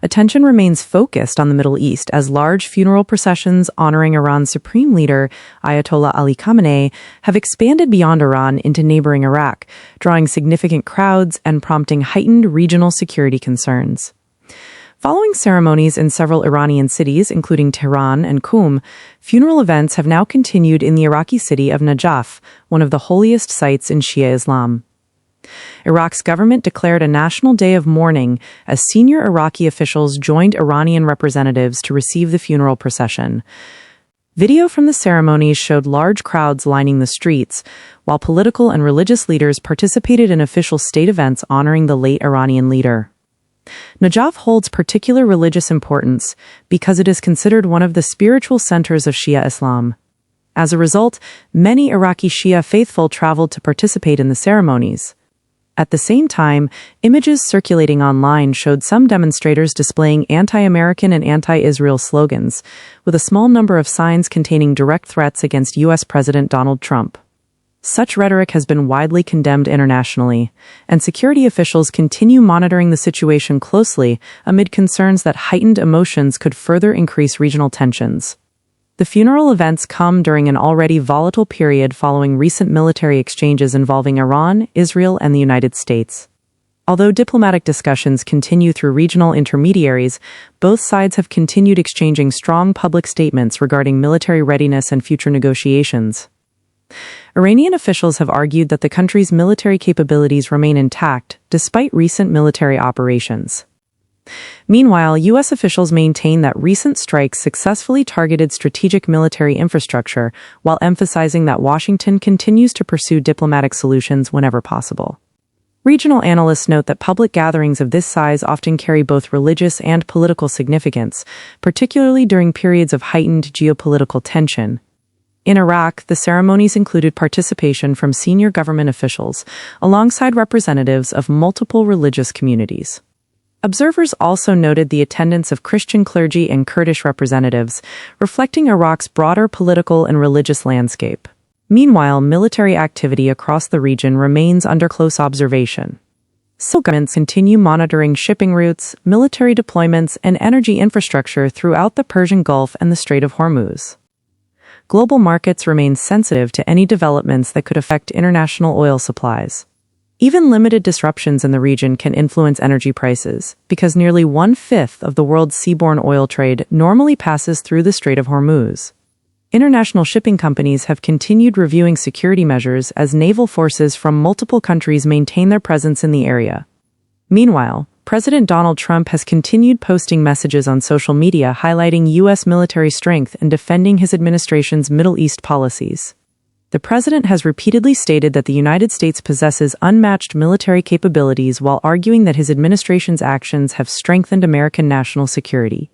Attention remains focused on the Middle East as large funeral processions honoring Iran's supreme leader, Ayatollah Ali Khamenei, have expanded beyond Iran into neighboring Iraq, drawing significant crowds and prompting heightened regional security concerns. Following ceremonies in several Iranian cities, including Tehran and Qum, funeral events have now continued in the Iraqi city of Najaf, one of the holiest sites in Shia Islam. Iraq's government declared a national day of mourning as senior Iraqi officials joined Iranian representatives to receive the funeral procession. Video from the ceremonies showed large crowds lining the streets, while political and religious leaders participated in official state events honoring the late Iranian leader. Najaf holds particular religious importance because it is considered one of the spiritual centers of Shia Islam. As a result, many Iraqi Shia faithful traveled to participate in the ceremonies. At the same time, images circulating online showed some demonstrators displaying anti-American and anti-Israel slogans, with a small number of signs containing direct threats against U.S. President Donald Trump. Such rhetoric has been widely condemned internationally, and security officials continue monitoring the situation closely amid concerns that heightened emotions could further increase regional tensions. The funeral events come during an already volatile period following recent military exchanges involving Iran, Israel, and the United States. Although diplomatic discussions continue through regional intermediaries, both sides have continued exchanging strong public statements regarding military readiness and future negotiations. Iranian officials have argued that the country's military capabilities remain intact despite recent military operations. Meanwhile, U.S. officials maintain that recent strikes successfully targeted strategic military infrastructure, while emphasizing that Washington continues to pursue diplomatic solutions whenever possible. Regional analysts note that public gatherings of this size often carry both religious and political significance, particularly during periods of heightened geopolitical tension. In Iraq, the ceremonies included participation from senior government officials, alongside representatives of multiple religious communities. Observers also noted the attendance of Christian clergy and Kurdish representatives, reflecting Iraq's broader political and religious landscape. Meanwhile, military activity across the region remains under close observation. Civil governments continue monitoring shipping routes, military deployments, and energy infrastructure throughout the Persian Gulf and the Strait of Hormuz. Global markets remain sensitive to any developments that could affect international oil supplies. Even limited disruptions in the region can influence energy prices, because nearly 1/5 of the world's seaborne oil trade normally passes through the Strait of Hormuz. International shipping companies have continued reviewing security measures as naval forces from multiple countries maintain their presence in the area. Meanwhile, President Donald Trump has continued posting messages on social media highlighting U.S. military strength and defending his administration's Middle East policies. The president has repeatedly stated that the United States possesses unmatched military capabilities while arguing that his administration's actions have strengthened American national security.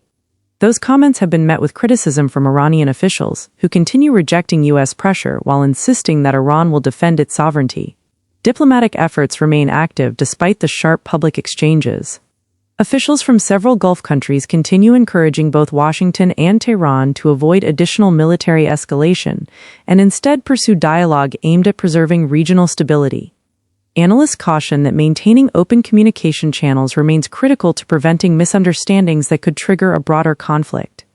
Those comments have been met with criticism from Iranian officials, who continue rejecting U.S. pressure while insisting that Iran will defend its sovereignty. Diplomatic efforts remain active despite the sharp public exchanges. Officials from several Gulf countries continue encouraging both Washington and Tehran to avoid additional military escalation and instead pursue dialogue aimed at preserving regional stability. Analysts caution that maintaining open communication channels remains critical to preventing misunderstandings that could trigger a broader conflict.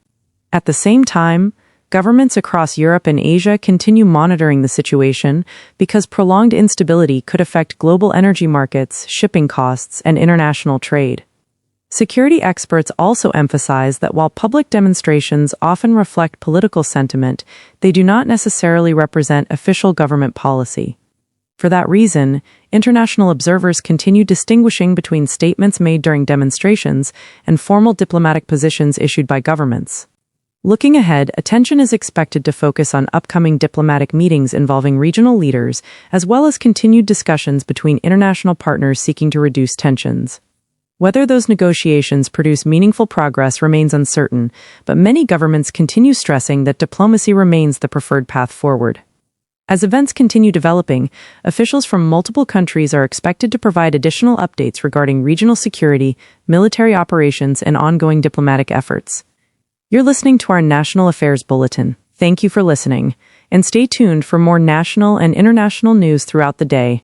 At the same time, governments across Europe and Asia continue monitoring the situation because prolonged instability could affect global energy markets, shipping costs, and international trade. Security experts also emphasize that while public demonstrations often reflect political sentiment, they do not necessarily represent official government policy. For that reason, international observers continue distinguishing between statements made during demonstrations and formal diplomatic positions issued by governments. Looking ahead, attention is expected to focus on upcoming diplomatic meetings involving regional leaders, as well as continued discussions between international partners seeking to reduce tensions. Whether those negotiations produce meaningful progress remains uncertain, but many governments continue stressing that diplomacy remains the preferred path forward. As events continue developing, officials from multiple countries are expected to provide additional updates regarding regional security, military operations, and ongoing diplomatic efforts. You're listening to our National Affairs Bulletin. Thank you for listening, and stay tuned for more national and international news throughout the day.